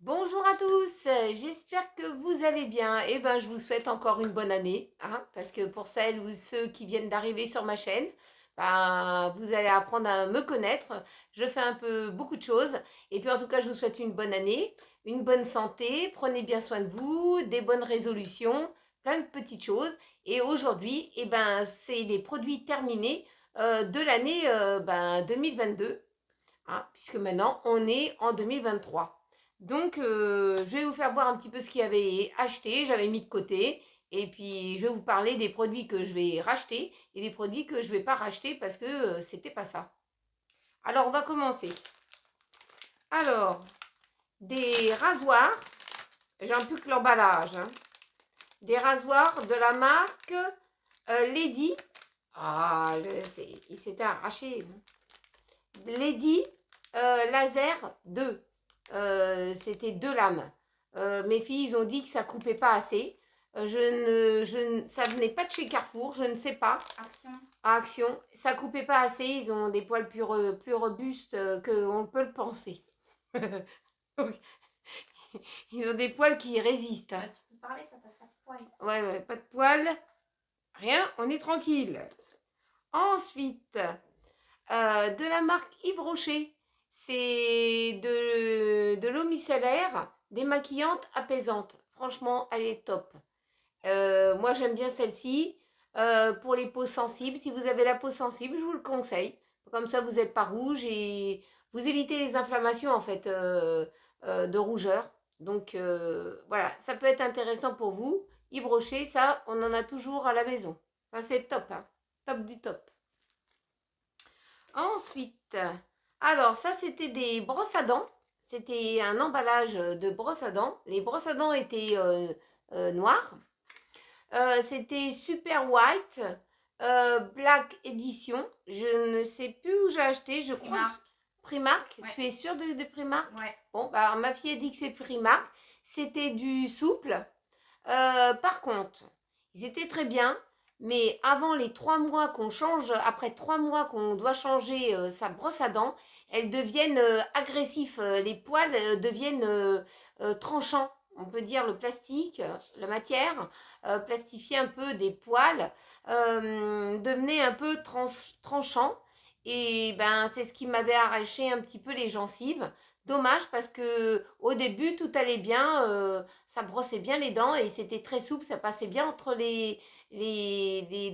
Bonjour à tous, j'espère que vous allez bien. Eh ben, je vous souhaite encore une bonne année, hein, parce que pour celles ou ceux qui viennent d'arriver sur ma chaîne, ben, vous allez apprendre à me connaître. Je fais un peu beaucoup de choses. Et puis en tout cas, je vous souhaite une bonne année, une bonne santé, prenez bien soin de vous, des bonnes résolutions, plein de petites choses. Et aujourd'hui, eh ben, c'est les produits terminés de l'année 2022. Hein, puisque maintenant on est en 2023. Donc je vais vous faire voir un petit peu ce qu'il y avait acheté, j'avais mis de côté, et puis je vais vous parler des produits que je vais racheter et des produits que je ne vais pas racheter parce que c'était pas ça. Alors on va commencer. Alors, des rasoirs, j'ai un peu que l'emballage, hein. Des rasoirs de la marque Lady. Ah, il s'était arraché. Lady Laser 2. C'était 2 lames. Mes filles, ils ont dit que ça coupait pas assez. Ça venait pas de chez Carrefour, je ne sais pas. Action. À Action, ça coupait pas assez. Ils ont des poils plus robustes qu'on peut le penser. Donc, ils ont des poils qui résistent, hein. Bah, tu peux parler, t'as pas de poils. Ouais, ouais, pas de poils. Rien, on est tranquille. Ensuite, de la marque Yves Rocher. C'est de l'eau micellaire démaquillante apaisante. Franchement, elle est top. Moi, j'aime bien celle-ci. Pour les peaux sensibles, si vous avez la peau sensible, je vous le conseille. Comme ça, vous n'êtes pas rouge et vous évitez les inflammations en fait de rougeur. Donc voilà, ça peut être intéressant pour vous. Yves Rocher, ça, on en a toujours à la maison. Ça, c'est top, hein. Top du top. Ensuite, alors ça c'était des brosses à dents. C'était un emballage de brosses à dents. Les brosses à dents étaient noires. C'était Super White Black Edition. Je ne sais plus où j'ai acheté. Je crois que Primark. Primark. Ouais. Tu es sûre de Primark? Ouais. Bon, bah, ma fille a dit que c'est Primark. C'était du souple. Par contre, ils étaient très bien, mais avant les 3 mois qu'on change, après 3 mois qu'on doit changer sa brosse à dents, elles deviennent agressifs. Les poils deviennent tranchants. On peut dire le plastique, la matière, plastifiait un peu des poils, devenait un peu tranchant. Et ben, c'est ce qui m'avait arraché un petit peu les gencives. Dommage parce que au début tout allait bien, ça brossait bien les dents et c'était très souple, ça passait bien entre les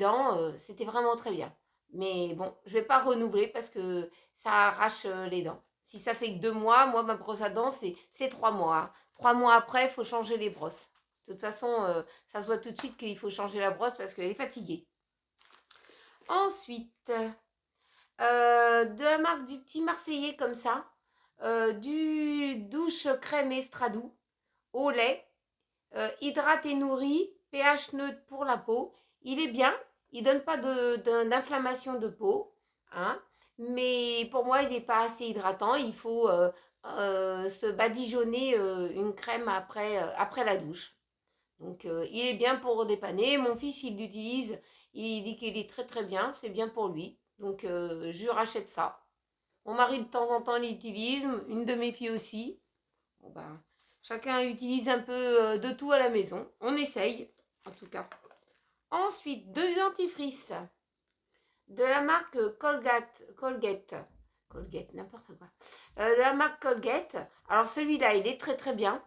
dents, c'était vraiment très bien. Mais bon, je vais pas renouveler parce que ça arrache les dents. Si ça fait que 2 mois, moi ma brosse à dents c'est 3 mois, hein. 3 mois après, il faut changer les brosses. De toute façon, ça se voit tout de suite qu'il faut changer la brosse parce qu'elle est fatiguée. Ensuite, de la marque du petit Marseillais comme ça, du douche crème Estradou au lait, hydrate et nourrit, pH neutre pour la peau. Il est bien, il donne pas d'inflammation de peau, hein, mais pour moi il n'est pas assez hydratant. Il faut se badigeonner une crème après la douche. Donc il est bien pour dépanner. Mon fils il l'utilise, il dit qu'il est très très bien, c'est bien pour lui. Donc je rachète ça. Mon mari de temps en temps l'utilise, une de mes filles aussi. Bon, ben, chacun utilise un peu de tout à la maison. On essaye, en tout cas. Ensuite, deux dentifrices de la marque Colgate, n'importe quoi. De la marque Colgate. Alors celui-là, il est très très bien.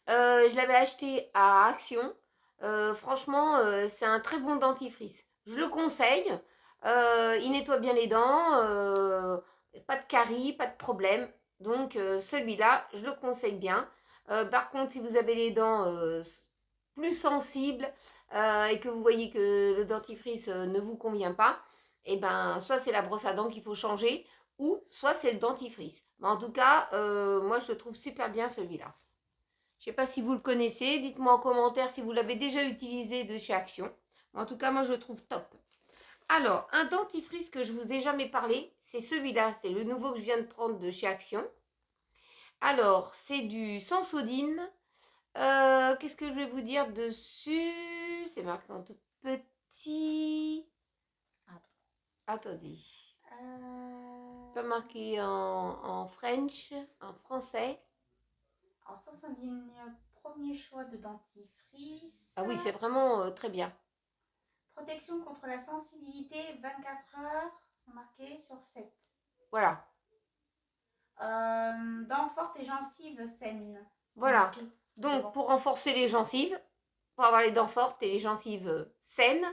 Je l'avais acheté à Action. Franchement, c'est un très bon dentifrice. Je le conseille. Il nettoie bien les dents. Pas de caries, pas de problème. Donc celui-là, je le conseille bien. Par contre, si vous avez les dents plus sensibles et que vous voyez que le dentifrice ne vous convient pas, et ben soit c'est la brosse à dents qu'il faut changer ou soit c'est le dentifrice. Mais en tout cas, moi je le trouve super bien celui-là. Je ne sais pas si vous le connaissez, dites-moi en commentaire si vous l'avez déjà utilisé de chez Action. En tout cas, moi je le trouve top. Alors, un dentifrice que je vous ai jamais parlé, c'est celui-là, c'est le nouveau que je viens de prendre de chez Action. Alors, c'est du Sensodyne. Qu'est-ce que je vais vous dire dessus? C'est marqué en tout petit. Attendez. Pas marqué en French, en français. premier choix de dentifrice. Ah oui, c'est vraiment très bien. Protection contre la sensibilité 24 heures, c'est marqué sur 7. Voilà. Dents fortes et gencives saines. C'est Voilà. marqué Donc, devant. pour renforcer les gencives, pour avoir les dents fortes et les gencives saines,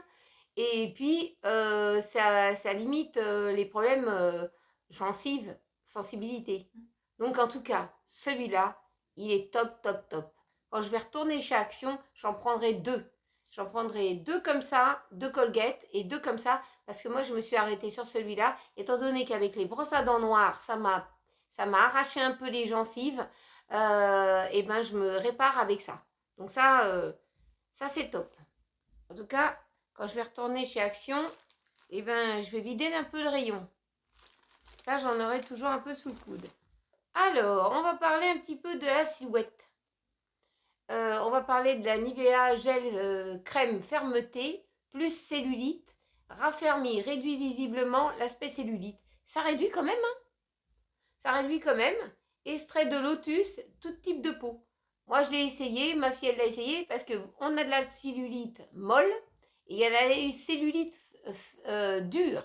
et puis ça limite les problèmes gencives, sensibilité. Donc, en tout cas, celui-là, il est top, top, top. Quand je vais retourner chez Action, j'en prendrai deux. J'en prendrai deux comme ça, deux Colgate et deux comme ça, parce que moi, je me suis arrêtée sur celui-là, étant donné qu'avec les brosses à dents noires, ça m'a arraché un peu les gencives, et ben je me répare avec ça. Donc ça c'est top. En tout cas, quand je vais retourner chez Action, et ben je vais vider un peu le rayon. Ça, j'en aurai toujours un peu sous le coude. Alors, on va parler un petit peu de la silhouette. On va parler de la Nivea Gel Crème Fermeté plus cellulite. Raffermit, réduit visiblement l'aspect cellulite. Ça réduit quand même, hein. Ça réduit quand même. Extrait de lotus, tout type de peau. Moi, je l'ai essayé, ma fille, elle l'a essayé parce qu'on a de la cellulite molle et il y a la cellulite dure.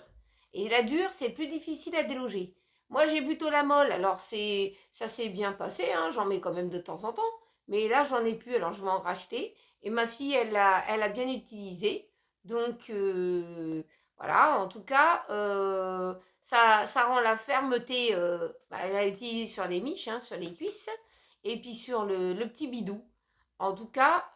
Et la dure, c'est plus difficile à déloger. Moi, j'ai plutôt la molle, alors ça s'est bien passé, hein, j'en mets quand même de temps en temps. Mais là, j'en ai plus, alors je vais en racheter. Et ma fille, elle a bien utilisé. Donc, voilà, en tout cas, ça rend la fermeté, elle a utilisé sur les miches, hein, sur les cuisses, et puis sur le petit bidou. En tout cas,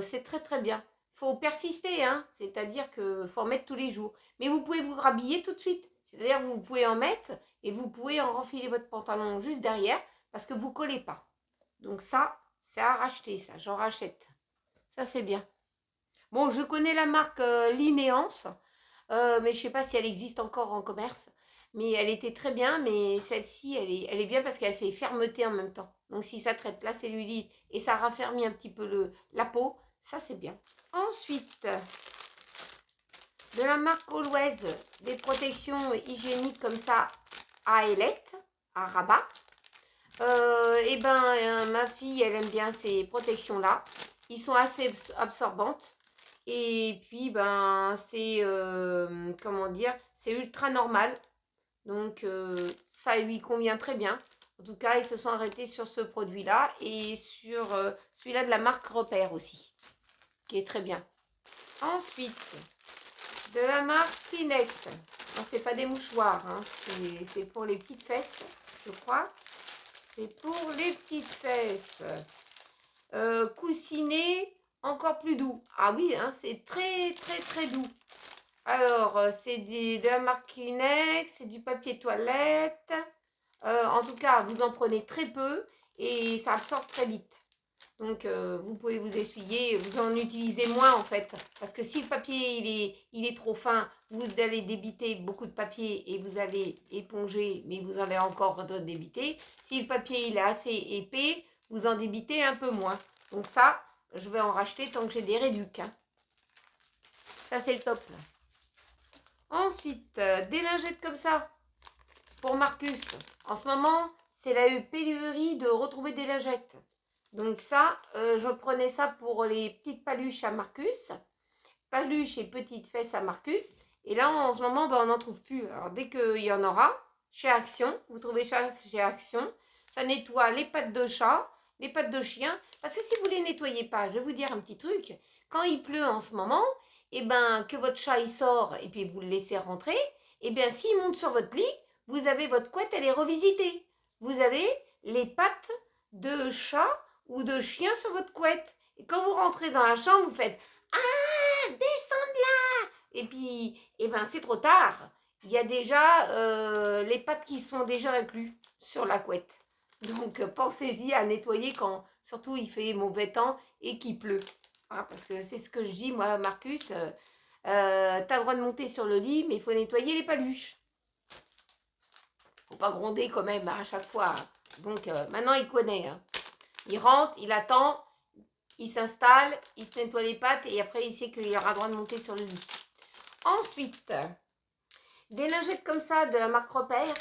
c'est très très bien. Faut persister, hein, c'est-à-dire qu'il faut en mettre tous les jours. Mais vous pouvez vous rhabiller tout de suite. C'est-à-dire vous pouvez en mettre et vous pouvez en renfiler votre pantalon juste derrière parce que vous ne collez pas. Donc ça, c'est à racheter, ça, j'en rachète. Ça, c'est bien. Bon, je connais la marque Linéance, mais je ne sais pas si elle existe encore en commerce. Mais elle était très bien, mais celle-ci, elle est bien parce qu'elle fait fermeté en même temps. Donc si ça traite la cellulite et ça raffermit un petit peu la peau, ça c'est bien. Ensuite, de la marque Always, des protections hygiéniques comme ça à ailettes, à rabat. Ma fille, elle aime bien ces protections-là. Ils sont assez absorbantes. Et puis, c'est, comment dire, c'est ultra normal. Donc, ça lui convient très bien. En tout cas, ils se sont arrêtés sur ce produit-là et sur celui-là de la marque Repère aussi, qui est très bien. Ensuite, de la marque Kleenex. Non, c'est pas des mouchoirs, hein. C'est pour les petites fesses, je crois. C'est pour les petites fesses. Coussinet, encore plus doux. Ah oui, hein, c'est très, très, très doux. Alors, c'est de la marque Kleenex, c'est du papier toilette. En tout cas, vous en prenez très peu et ça absorbe très vite. Donc, vous pouvez vous essuyer, vous en utilisez moins en fait. Parce que si le papier il est trop fin, vous allez débiter beaucoup de papier et vous allez éponger, mais vous allez encore débiter. Si le papier il est assez épais, vous en débitez un peu moins. Donc ça, je vais en racheter tant que j'ai des réducs, hein. Ça, c'est le top. Ensuite, des lingettes comme ça pour Marcus. En ce moment, c'est la pénurie de retrouver des lingettes. Donc ça, je prenais ça pour les petites paluches à Marcus. Paluches et petites fesses à Marcus. Et là, en ce moment, on n'en trouve plus. Alors, dès qu'il y en aura, chez Action, vous trouvez ça chez Action, ça nettoie les pattes de chat, les pattes de chien. Parce que si vous ne les nettoyez pas, je vais vous dire un petit truc. Quand il pleut en ce moment, que votre chat il sort et puis vous le laissez rentrer, s'il monte sur votre lit, vous avez votre couette, elle est revisitée. Vous avez les pattes de chat ou de chien sur votre couette. Et quand vous rentrez dans la chambre, vous faites « Ah, descends de là !» Et puis, c'est trop tard. Il y a déjà les pattes qui sont déjà inclus sur la couette. Donc, pensez-y à nettoyer quand, surtout, il fait mauvais temps et qu'il pleut. Hein, parce que c'est ce que je dis, moi, Marcus. T'as le droit de monter sur le lit, mais il faut nettoyer les paluches. Faut pas gronder quand même à chaque fois. Donc, maintenant, il connaît. Hein. Il rentre, il attend, il s'installe, il se nettoie les pattes et après, il sait qu'il aura le droit de monter sur le lit. Ensuite, des lingettes comme ça de la marque Repère,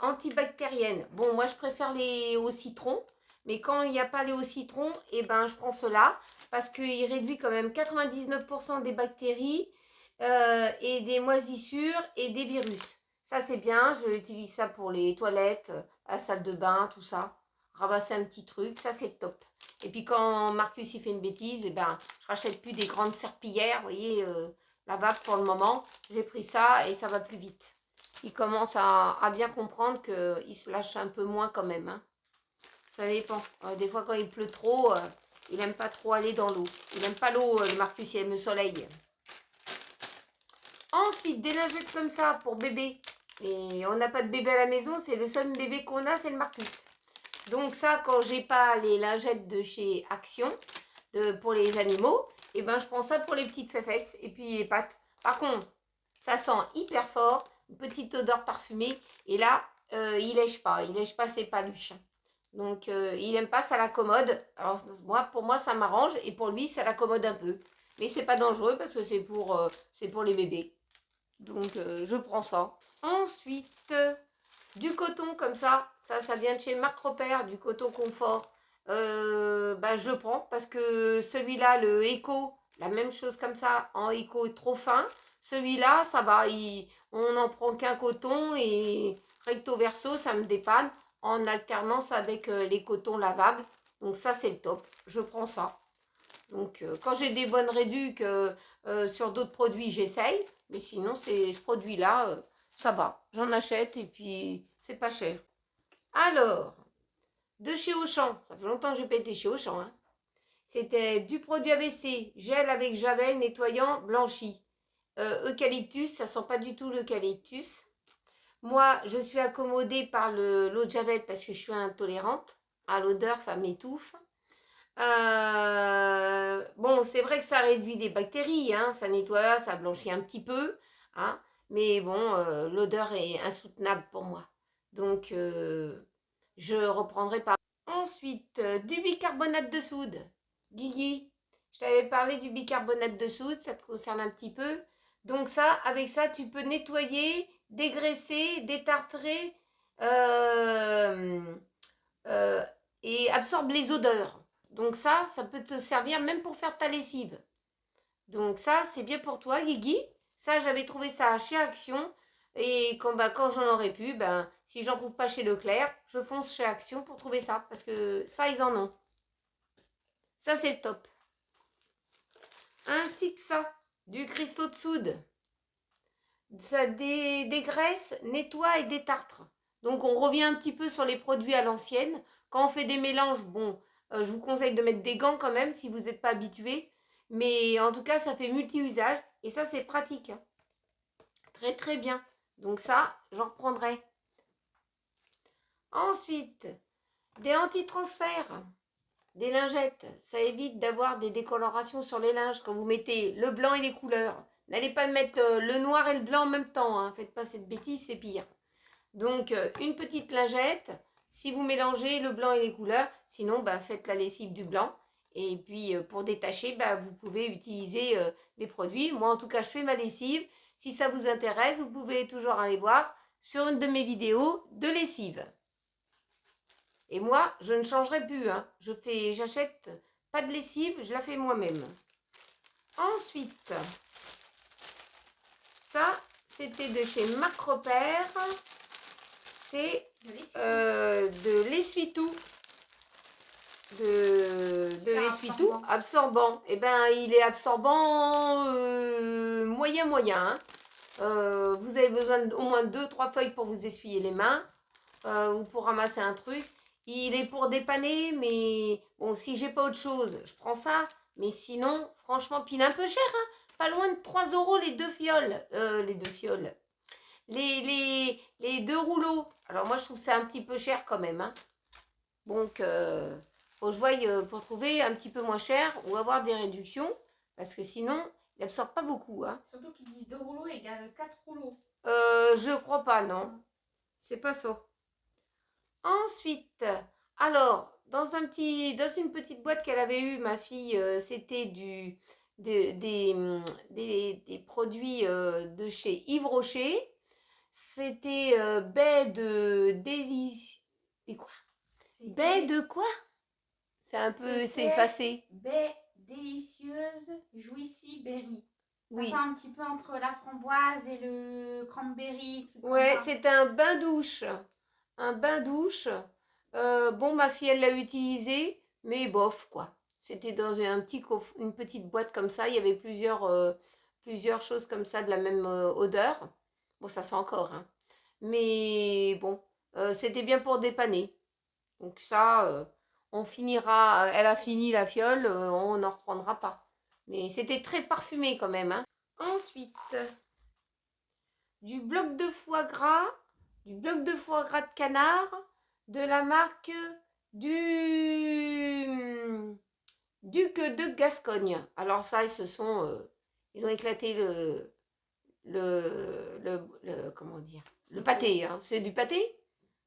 antibactérienne. Bon, moi, je préfère les au citron, Mais quand il n'y a pas lait au citron, et ben je prends cela parce qu'il réduit quand même 99% des bactéries et des moisissures et des virus. Ça c'est bien, je utilise ça pour les toilettes, la salle de bain, tout ça. Ramasser un petit truc, ça c'est top. Et puis quand Marcus il fait une bêtise, et ben je rachète plus des grandes serpillères, vous voyez, là-bas pour le moment. J'ai pris ça et ça va plus vite. Il commence à bien comprendre qu'il se lâche un peu moins quand même, hein. Ça dépend. Des fois, quand il pleut trop, il n'aime pas trop aller dans l'eau. Il n'aime pas l'eau, le Marcus, il aime le soleil. Ensuite, des lingettes comme ça pour bébé. Mais on n'a pas de bébé à la maison, c'est le seul bébé qu'on a, c'est le Marcus. Donc ça, quand j'ai pas les lingettes de chez Action, pour les animaux, et ben je prends ça pour les petites fesses et puis les pattes. Par contre, ça sent hyper fort, une petite odeur parfumée. Et là, il lèche pas ses paluches. Donc, il n'aime pas, ça l'accommode. Alors, pour moi, ça m'arrange. Et pour lui, ça l'accommode un peu. Mais c'est pas dangereux parce que c'est pour les bébés. Donc, je prends ça. Ensuite, du coton comme ça. Ça vient de chez Marc Repère, du coton confort. Je le prends parce que celui-là, le Eco, la même chose comme ça, en Eco est trop fin. Celui-là, ça va. On n'en prend qu'un coton et recto verso, ça me dépanne en alternance avec les cotons lavables. Donc ça, c'est le top. Je prends ça. Donc quand j'ai des bonnes réducs sur d'autres produits, j'essaye. Mais sinon, c'est ce produit-là, ça va. J'en achète et puis c'est pas cher. Alors, de chez Auchan. Ça fait longtemps que je n'ai pas été chez Auchan, hein. C'était du produit AVC, gel avec javel nettoyant blanchi. Eucalyptus, ça sent pas du tout l'eucalyptus. Moi, je suis accommodée par l'eau de javel parce que je suis intolérante. À l'odeur, ça m'étouffe. Bon, c'est vrai que ça réduit les bactéries, hein, ça nettoie, ça blanchit un petit peu, hein, mais bon, l'odeur est insoutenable pour moi. Donc, je reprendrai pas. Ensuite, du bicarbonate de soude. Guigui, je t'avais parlé du bicarbonate de soude, ça te concerne un petit peu. Donc ça, avec ça, tu peux nettoyer, dégraisser, détartrer euh, et absorbe les odeurs. Donc ça peut te servir même pour faire ta lessive. Donc ça, c'est bien pour toi, Guigui. Ça, j'avais trouvé ça chez Action. Et quand j'en aurais pu, si j'en trouve pas chez Leclerc, je fonce chez Action pour trouver ça. Parce que ça, ils en ont. Ça, c'est le top. Ainsi que ça, du cristaux de soude. Ça dégraisse, nettoie et détartre. Donc, on revient un petit peu sur les produits à l'ancienne. Quand on fait des mélanges, bon, je vous conseille de mettre des gants quand même si vous n'êtes pas habitué. Mais en tout cas, ça fait multi-usage. Et ça, c'est pratique, hein. Très, très bien. Donc ça, j'en reprendrai. Ensuite, des anti-transferts. Des lingettes. Ça évite d'avoir des décolorations sur les linges quand vous mettez le blanc et les couleurs. N'allez pas mettre le noir et le blanc en même temps, hein. Faites pas cette bêtise, c'est pire. Donc, une petite lingette. Si vous mélangez le blanc et les couleurs, sinon, faites la lessive du blanc. Et puis, pour détacher, vous pouvez utiliser des produits. Moi, en tout cas, je fais ma lessive. Si ça vous intéresse, vous pouvez toujours aller voir sur une de mes vidéos de lessive. Et moi, je ne changerai plus, hein. J'achète pas de lessive, je la fais moi-même. Ensuite, ça, c'était de chez Marc Repère. C'est de l'essuie-tout. De l'essuie-tout absorbant. Eh ben, il est absorbant moyen, hein. Vous avez besoin d'au moins 2-3 feuilles pour vous essuyer les mains ou pour ramasser un truc. Il est pour dépanner, mais bon, si j'ai pas autre chose, je prends ça. Mais sinon, franchement, puis il est un peu cher, hein. Pas loin de 3 € les deux fioles. Les deux fioles. Les deux rouleaux. Alors moi, je trouve ça un petit peu cher quand même, hein. Donc, faut que je voie pour trouver un petit peu moins cher ou avoir des réductions. Parce que sinon, il n'absorbe pas beaucoup, hein. Surtout qu'ils disent 2 rouleaux égale 4 rouleaux. Je crois pas, non. C'est pas ça. Ensuite, alors, dans une petite boîte qu'elle avait eue, ma fille, c'était des produits de chez Yves Rocher. C'était baie de délice. Et quoi? Baie de quoi? C'est un peu, c'est C'était effacé. baie délicieuse, jouici berry. Ça sent Oui. un petit peu entre la framboise et le cranberry, truc comme Ouais, ça. c'est un bain douche. Un bain douche. Bon, ma fille, elle l'a utilisé, mais bof, quoi. C'était dans une petite boîte comme ça. Il y avait plusieurs choses comme ça de la même odeur. Bon, ça sent encore, hein. Mais bon, c'était bien pour dépanner. Donc ça, on finira. Elle a fini la fiole, on n'en reprendra pas. Mais c'était très parfumé quand même, hein. Ensuite, du bloc de foie gras, du bloc de foie gras de canard, de la marque du Duc de Gascogne. Alors ça, ils ont éclaté comment dire, le pâté, hein. C'est du pâté,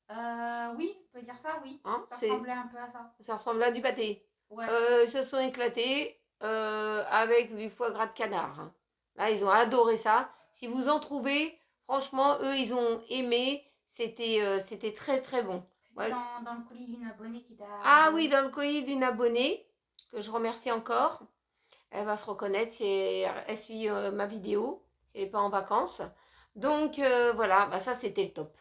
Oui, on peut dire ça, oui. hein, Ça ressemblait un peu à ça. ça ressemble à du pâté. Ouais. Ils se sont éclatés avec du foie gras de canard, hein. Là, ils ont adoré ça. Si vous en trouvez, franchement, eux, ils ont aimé. C'était très, très bon. C'était Ouais. dans le colis d'une abonnée qui t'a Ah oui, envoyé. dans le colis d'une abonnée, que je remercie encore. Elle va se reconnaître si elle suit ma vidéo, si elle n'est pas en vacances. Donc voilà, bah ça c'était le top.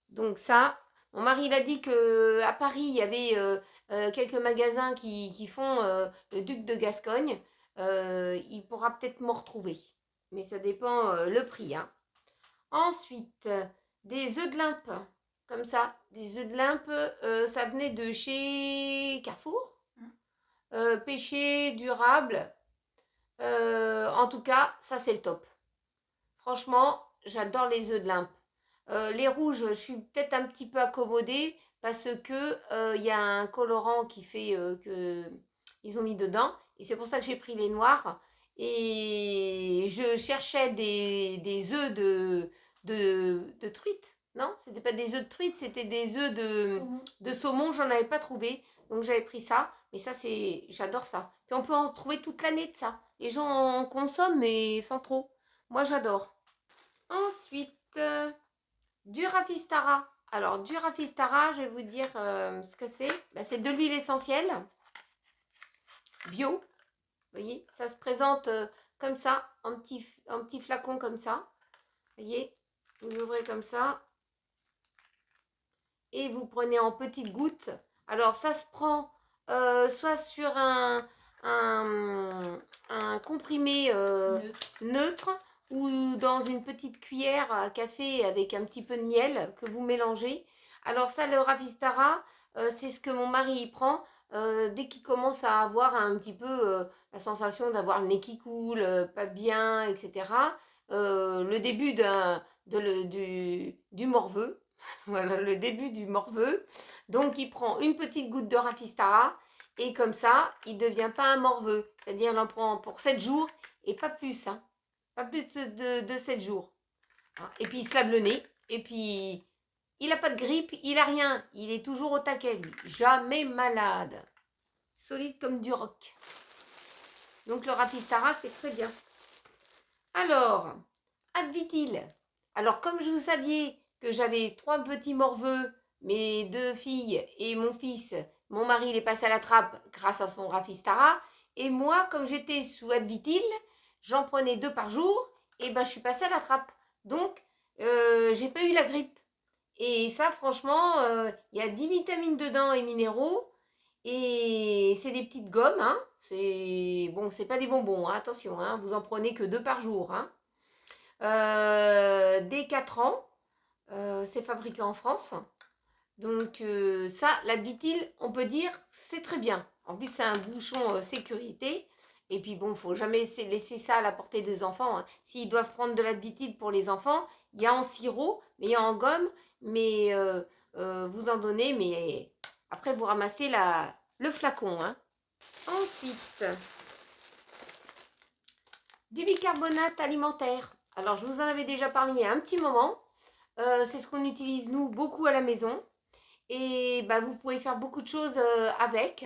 Donc ça, mon mari il a dit que à Paris il y avait quelques magasins qui font le Duc de Gascogne. Il pourra peut-être m'en retrouver, mais ça dépend le prix, hein. Ensuite, des œufs de limpe, comme ça, des œufs de limpe, ça venait de chez Carrefour. Pêché durable. En tout cas, ça c'est le top. Franchement, j'adore les œufs de limpe. Les rouges, je suis peut-être un petit peu accommodée parce que y a un colorant qui fait que ils ont mis dedans. Et c'est pour ça que j'ai pris les noirs. Et je cherchais des œufs de truite. Non, c'était pas des œufs de truite, c'était des œufs Saumon. de saumon. J'en avais pas trouvé. Donc j'avais pris ça. Mais ça, j'adore ça. Puis on peut en trouver toute l'année de ça. Les gens en consomment, mais sans trop. Moi, j'adore. Ensuite, du Rafistara. Alors, du Rafistara, je vais vous dire ce que c'est. Ben, c'est de l'huile essentielle bio. Vous voyez, ça se présente comme ça, en petit flacon comme ça. Vous voyez, vous ouvrez comme ça. Et vous prenez en petites gouttes. Alors, ça se prend soit sur un comprimé neutre ou dans une petite cuillère à café avec un petit peu de miel que vous mélangez. Alors ça, le Ravistara, c'est ce que mon mari y prend dès qu'il commence à avoir un petit peu la sensation d'avoir le nez qui coule, pas bien, etc. Le début du morveux. Voilà, le début du morveux. Donc, il prend une petite goutte de Ravistara et comme ça, il ne devient pas un morveux. C'est-à-dire, il en prend pour 7 jours et pas plus, hein. Pas plus de 7 jours. Et puis, il se lave le nez. Et puis, il n'a pas de grippe, il n'a rien. Il est toujours au taquet, lui. Jamais malade. Solide comme du roc. Donc, le Ravistara, c'est très bien. Alors, Advitil. Alors, comme je vous saviez que j'avais 3 petits morveux, mes 2 filles et mon fils, mon mari, il est passé à la trappe grâce à son Rafistara. Et moi, comme j'étais sous Advitil, j'en prenais 2 par jour, et ben je suis passée à la trappe. Donc, j'ai pas eu la grippe. Et ça, franchement, il y a 10 vitamines dedans et minéraux. Et c'est des petites gommes, hein. C'est pas des bonbons, hein, attention, hein, vous en prenez que 2 par jour, hein. Dès 4 ans, c'est fabriqué en France. Donc ça, l'Advitil, on peut dire, c'est très bien. En plus, c'est un bouchon sécurité. Et puis bon, il ne faut jamais laisser ça à la portée des enfants, hein. S'ils doivent prendre de l'Advitil pour les enfants, il y a en sirop, mais il y a en gomme. Mais vous en donnez, mais après vous ramassez le flacon, hein. Ensuite, du bicarbonate alimentaire. Alors, je vous en avais déjà parlé il y a un petit moment. C'est ce qu'on utilise, nous, beaucoup à la maison. Et bah, vous pouvez faire beaucoup de choses avec.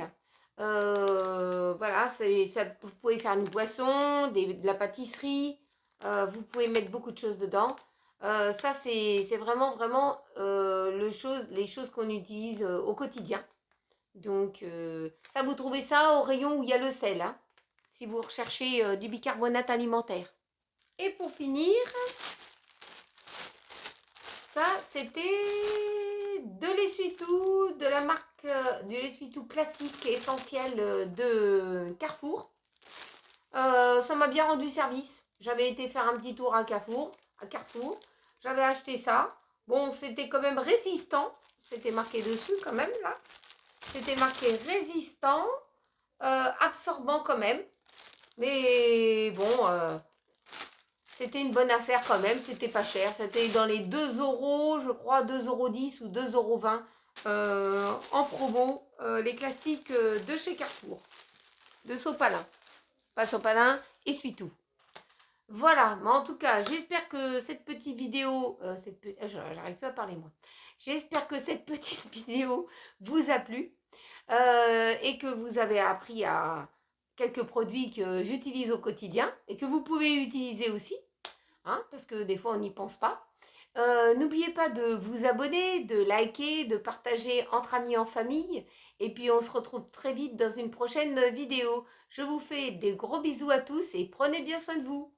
Voilà, vous pouvez faire une boisson, de la pâtisserie. Vous pouvez mettre beaucoup de choses dedans. Ça, c'est vraiment, vraiment les choses qu'on utilise au quotidien. Donc, ça, vous trouvez ça au rayon où il y a le sel, hein, si vous recherchez du bicarbonate alimentaire. Et pour finir, ça, c'était de l'essuie-tout de la marque, de l'essuie-tout classique et essentiel de Carrefour. Ça m'a bien rendu service. J'avais été faire un petit tour à Carrefour. J'avais acheté ça. Bon, c'était quand même résistant. C'était marqué dessus quand même, là. C'était marqué résistant, absorbant quand même. Mais bon, c'était une bonne affaire quand même. C'était pas cher. C'était dans les 2 euros, je crois, 2,10 € ou 2,20 € en promo. Les classiques de chez Carrefour. De Sopalin. Pas Sopalin, essuie-tout. Voilà, mais en tout cas, j'espère que cette petite vidéo, j'arrive plus à parler moi. J'espère que cette petite vidéo vous a plu et que vous avez appris à quelques produits que j'utilise au quotidien et que vous pouvez utiliser aussi, hein, parce que des fois on n'y pense pas. N'oubliez pas de vous abonner, de liker, de partager entre amis en famille. Et puis on se retrouve très vite dans une prochaine vidéo. Je vous fais des gros bisous à tous et prenez bien soin de vous.